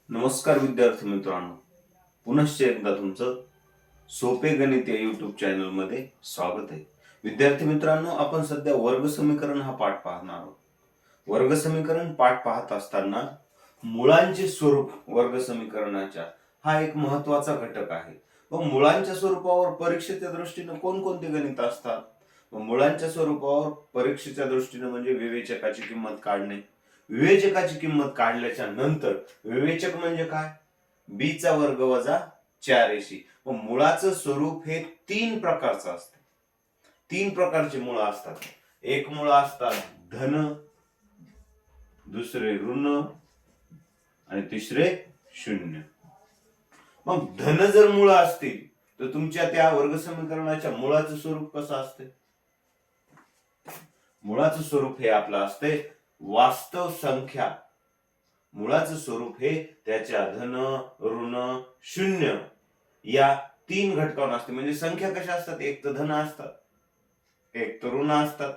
नमस्कार विद्यार्थी मित्रांनो, पुनश्च एकदा तुमचं सोपे गणित या युट्यूब चॅनल मध्ये स्वागत आहे. विद्यार्थी मित्रांनो, आपण सध्या वर्ग समीकरण हा पाठ पाहणार आहोत. वर्ग समीकरण पाठ पाहत असताना मुळांचे स्वरूप वर्ग समीकरणाच्या हा एक महत्वाचा घटक आहे. व मुळांच्या स्वरूपावर परीक्षेच्या दृष्टीने कोणकोणते गणित असतात? मुळांच्या स्वरूपावर परीक्षेच्या दृष्टीने म्हणजे विवेचकाची किंमत काढणे. विवेचकाची किंमत काढल्याच्या नंतर विवेचक म्हणजे काय? बी चा वर्ग वजा 4ac. व मुळाचं स्वरूप हे 3 प्रकारचं असतं. 3 प्रकारचे मुळ असतात. एक मुळ असतात धन, दुसरे ऋण आणि तिसरे शून्य. मग धन जर मुळ असतील तर तुमच्या त्या वर्ग समीकरणाच्या मुळाचं स्वरूप कसं असते? मुळाचं स्वरूप हे आपलं असते वास्तव संख्या. मुळाचं स्वरूप हे त्याच्या धन, ऋण, शून्य या 3 घटकांवर असते. म्हणजे संख्या कशा असतात? एक तर धन असतात, एक तर ऋण असतात,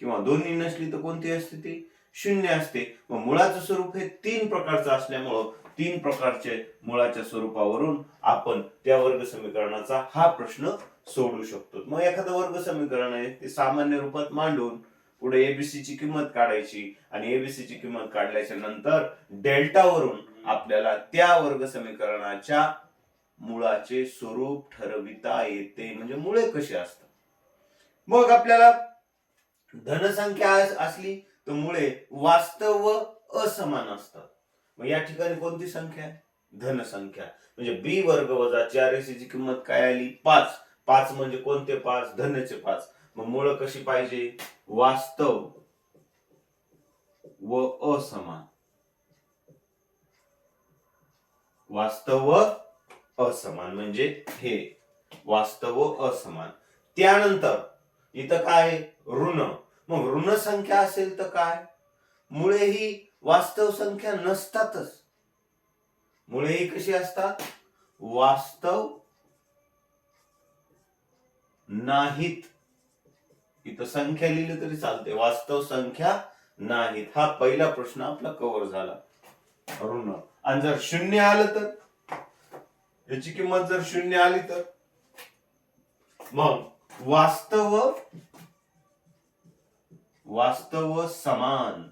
किंवा दोन्ही नसली तर कोणती असते? ती शून्य असते. व मुळाचं स्वरूप हे 3 प्रकारचं असल्यामुळं 3 प्रकारचे मुळाच्या स्वरूपावरून आपण त्या वर्ग समीकरणाचा हा प्रश्न सोडू शकतो. मग एखादं वर्ग समीकरण आहे ते सामान्य रूपात मांडून पुढे एबीसी ची किंमत काढायची आणि एबीसी ची किंमत काढल्याच्या नंतर डेल्टा वरून आपल्याला त्या वर्ग समीकरणाच्या मुळाचे स्वरूप ठरविता येते. म्हणजे मुळे कशी असतात. मग आपल्याला धनसंख्या असली तर मुळे वास्तव व असमान असतात. मग या ठिकाणी कोणती संख्या आहे? धनसंख्या. म्हणजे बी वर्ग वजा 4ac ची किंमत काय आली? 5. 5 म्हणजे कोणते 5? धनचे 5. मग मुळ कशी पाहिजे? वास्तव व असमान. वास्तव व असमान म्हणजे हे वास्तव व असमान. त्यानंतर इथं काय? ऋण. मग ऋण संख्या असेल तर काय? मुळे ही वास्तव संख्या नसतातच. मुळे ही कशी असतात? वास्तव नाहीत. इथं संख्या लिहिली तरी चालते, वास्तव संख्या नाहीत. हा पहिला प्रश्न आपला कव्हर झाला. ऋण. आणि जर शून्य आलं तर, याची किंमत जर शून्य आली तर मग वास्तव समान.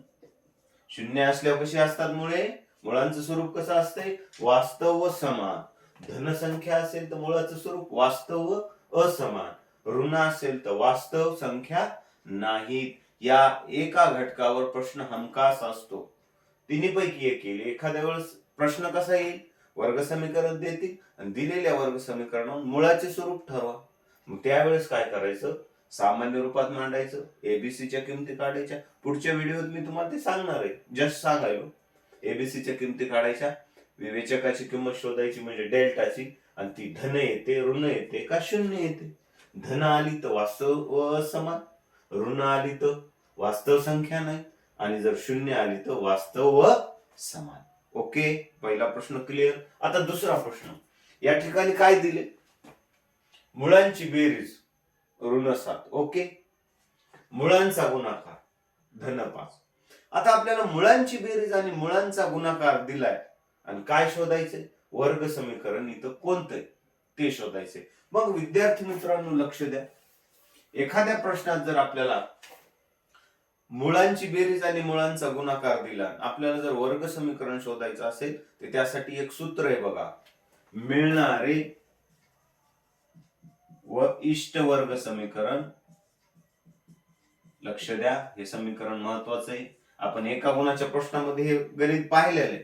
शून्य असल्यावर कशी असतात मुळे? मुळांचं स्वरूप कसं असते? वास्तव व समान. धनसंख्या असेल तर मुळाचं स्वरूप वास्तव व असमान. ऋण असेल तर वास्तव संख्या नाहीत. या एका घटकावर प्रश्न हमखास असतो. तिन्हीपैकी एक येईल. एखाद्या वेळेस प्रश्न कसा येईल? वर्ग समीकरण देतील आणि दिलेल्या वर्ग समीकरणावर मुळाचे स्वरूप ठरवा. मग त्यावेळेस काय करायचं? सामान्य रूपात मांडायचं, एबीसी च्या किमती काढायच्या. पुढच्या व्हिडिओत मी तुम्हाला ते सांगणार आहे, जस्ट सांगायलो. एबीसी च्या किमती काढायच्या, विवेचकाची किंमत शोधायची म्हणजे डेल्टाची, आणि ती धन येते, ऋण येते का शून्य येते. धन आली तर वास्तव व असमान, ऋण आली तर वास्तव संख्या नाही, आणि जर शून्य आली तर वास्तव व समान. ओके, पहिला प्रश्न क्लिअर. आता दुसरा प्रश्न. या ठिकाणी काय दिले? मुळांची बेरीज ऋण 7. ओके. मुळांचा गुणाकार धन 5. आता आपल्याला मुळांची बेरीज आणि मुळांचा गुणाकार दिलाय आणि काय शोधायचे? वर्ग समीकरण इथं कोणतं ते शोधायचे. मग विद्यार्थी मित्रांनो लक्ष द्या. एखाद्या प्रश्नात जर आपल्याला मुळांची बेरीज आणि मुळांचा गुणाकार दिला, आपल्याला जर वर्ग समीकरण शोधायचं असेल तर त्यासाठी एक सूत्र आहे बघा. मिळणारे व इष्ट वर्ग समीकरण. लक्ष द्या, हे समीकरण महत्वाचं आहे. आपण एका गुणाच्या प्रश्नामध्ये हे गणित पाहिलेले.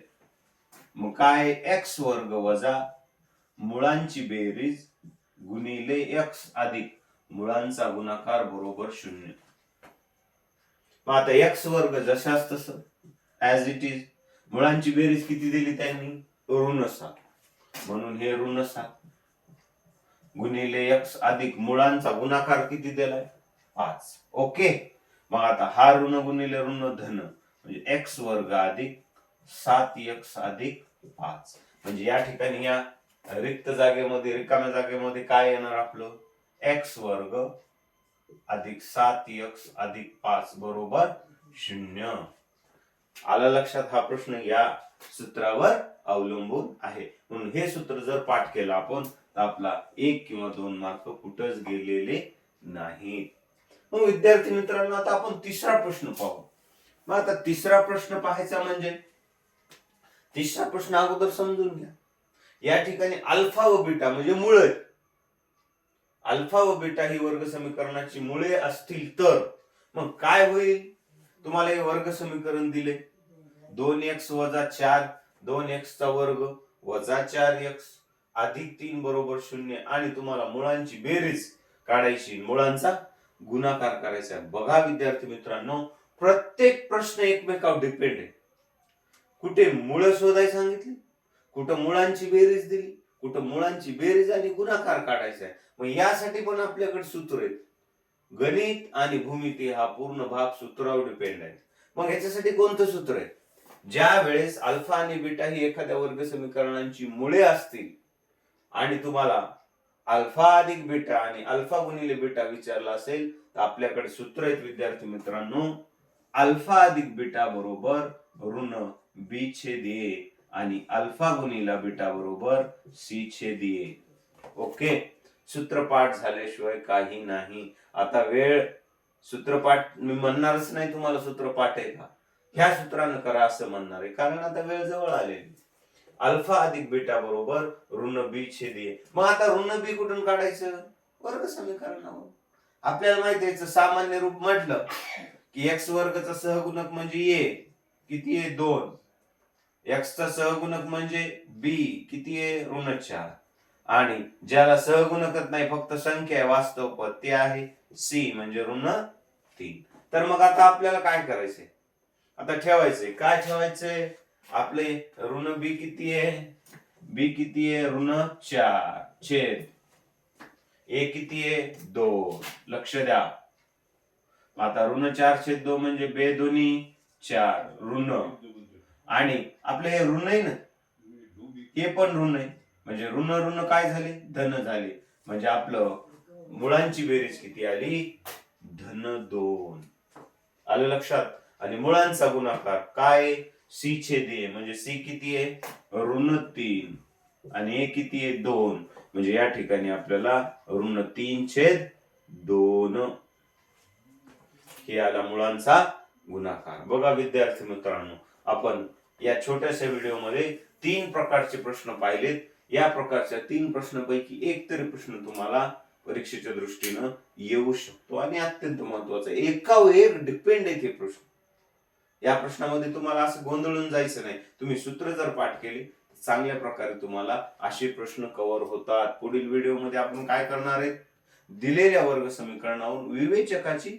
मग काय? एक्स वर्ग वजा मुळांची बेरीज गुणिले एक्स अधिक मुळांचा गुणाकार बरोबर 0. मग आता एक्स वर्ग जशाच तसं ऍज इट इज. मुळांची बेरीज किती दिली त्यांनी? ऋण 7. म्हणून हे ऋण 7 गुणिले एक्स अधिक मुळांचा गुणाकार किती दिलाय? 5. ओके. मग आता हा ऋण गुणिले ऋण धन म्हणजे एक्स वर्ग अधिक 7x अधिक 5. म्हणजे या ठिकाणी या रिक्त जागेमध्ये, रिकाम्या जागेमध्ये काय येणार आपलं? एक्स वर्ग अधिक 7x अधिक 5 बरोबर 0. आलं लक्षात? हा प्रश्न या सूत्रावर अवलंबून आहे. म्हणून हे सूत्र जर पाठ केलं आपण तर आपला 1 किंवा 2 मार्क कुठंच गेलेले नाहीत. मग विद्यार्थी मित्रांनो, आता आपण तिसरा प्रश्न पाहू. मग आता तिसरा प्रश्न पाहायचा म्हणजे तिसरा प्रश्न अगोदर समजून घ्या. या ठिकाणी अल्फा व बीटा म्हणजे मुळे, अल्फा व बीटा ही वर्ग समीकरणाची मुळे असतील तर मग काय होईल. तुम्हाला हे वर्ग समीकरण दिले 2x - 4 2x चा वर्ग वजा 4x अधिक 3 बरोबर 0 आणि तुम्हाला मुळांची बेरीज काढायची, मुळांचा गुणाकार करायचा. बघा विद्यार्थी मित्रांनो, प्रत्येक प्रश्न एकमेकावर डिपेंड आहे. कुठे मुळ शोधायला सांगितली, कुठं मुळांची बेरीज दिली, कुठं मुळांची बेरीज आणि गुणाकार काढायचा आहे. मग यासाठी पण आपल्याकडे सूत्र आहेत. गणित आणि भूमिती हा पूर्ण भाग सूत्रावर डिपेंड आहे. मग याच्यासाठी कोणतं सूत्र आहे. ज्या वेळेस अल्फा आणि बीटा ही एखाद्या वर्ग समीकरणांची मुळे असतील आणि तुम्हाला अल्फा अधिक बीटा आणि अल्फा गुणिले बीटा विचारला असेल तर आपल्याकडे सूत्र आहेत विद्यार्थी मित्रांनो. अल्फा अधिक बीटा बरोबर ऋण बी छेद ए आणि अल्फा गुणिला बीटा बरोबर सी छेद ए. ओके, सूत्रपाठ झाल्याशिवाय काही नाही. आता वेळ सूत्रपाठ मी म्हणणारच नाही तुम्हाला सूत्रपाठ आहे का, ह्या सूत्रानं करा असं म्हणणार आहे, कारण आता वेळ जवळ आलेली. अल्फा अधिक बीटा बरोबर ऋण बी छेद ए. मग आता ऋण बी कुठून काढायचं, वर्ग समीकरणावर. आपल्याला माहिती आहे सामान्य रूप म्हटलं की एक्स वर्गचा सहगुणक म्हणजे ए किती आहे 2, एक्स चा सहगुणक म्हणजे बी किती आहे ऋण 4 आणि ज्याला सहगुणकच नाही फक्त संख्या आहे वास्तव पद ते आहे सी म्हणजे ऋण 3. तर मग आता आपल्याला काय करायचंय, आता ठेवायचंय काय ठेवायचंय, आपले ऋण बी किती आहे, बी किती आहे ऋण 4 छेद ए किती आहे 2. लक्ष द्या, आता ऋण 4 छेद 2 म्हणजे बे दोन्ही 4 ऋण आणि आपले हे ऋण आहे ना, हे पण ऋण आहे म्हणजे ऋण ऋण काय झाले धन झाले. म्हणजे आपलं मुळांची बेरीज किती आली धन 2. आलं लक्षात. आणि मुळांचा गुणाकार काय सी छेद ए म्हणजे सी किती आहे ऋण 3 आणि ए किती आहे 2 म्हणजे या ठिकाणी आपल्याला ऋण 3 छेद 2 हे आला मुळांचा गुणाकार. बघा विद्यार्थी मित्रांनो, आपण या छोट्याशा व्हिडिओमध्ये 3 प्रकारचे प्रश्न पाहिलेत. या प्रकारच्या 3 प्रश्नांपैकी एक तरी प्रश्न तुम्हाला परीक्षेच्या दृष्टीनं येऊ शकतो आणि अत्यंत महत्वाचा एकावर एक डिपेंड आहे ते प्रश्न. या प्रश्नामध्ये तुम्हाला असं गोंधळून जायचं नाही. तुम्ही सूत्र जर पाठ केली चांगल्या प्रकारे तुम्हाला असे प्रश्न कव्हर होतात. पुढील व्हिडिओमध्ये आपण काय करणार आहे, दिलेल्या वर्ग समीकरणावरून विवेचकाची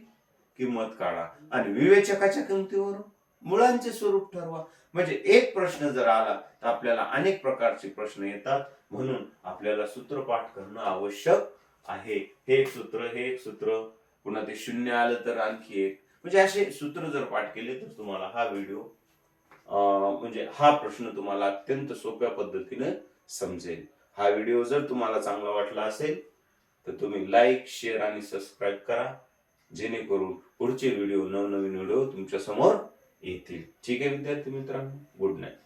किंमत काढा आणि विवेचकाच्या किमतीवर मुळांचे स्वरूप ठरवा. म्हणजे एक प्रश्न जर आला तर आपल्याला अनेक प्रकारचे प्रश्न येतात. म्हणून आपल्याला सूत्र पाठ करणं आवश्यक आहे. हे एक सूत्र, हे एक सूत्र, पुन्हा ते शून्य आलं तर आणखी एक, म्हणजे असे सूत्र जर पाठ केले तर तुम्हाला हा व्हिडिओ म्हणजे हा प्रश्न तुम्हाला अत्यंत सोप्या पद्धतीने समजेल. हा व्हिडिओ जर तुम्हाला चांगला वाटला असेल तर तुम्ही लाईक, शेअर आणि सबस्क्राईब करा, जेणेकरून पुढचे व्हिडिओ नवनवीन व्हिडिओ तुमच्या समोर येतील. ठीक आहे विद्यार्थी मित्रांनो, गुड नाईट.